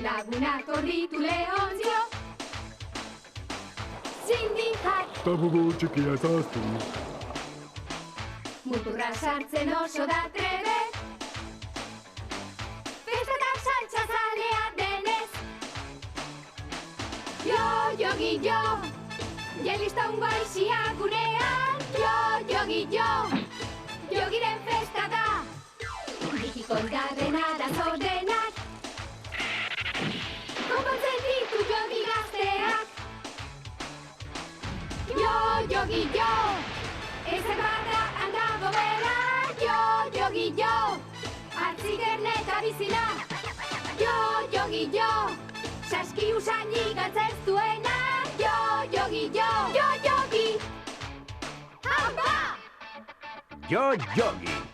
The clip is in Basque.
Lagunak korritu Leontzio. Cindy Hop. Tabugo txikia zaztu. Muturra sartzen oso da trebe. Festetan saltza zalea denez. Jo, jo, jelista un baixia gunean. Jo, jogiren festa da. Bikikolgarrena da zordenak. Konpontzen ditu jogi gazteak. Jo, ezer barra handago bera. Jo, hartzigen eta bizina. Jo, saski usainik antzeztuena. Jo, jogi. Haupa! Jo, jogi.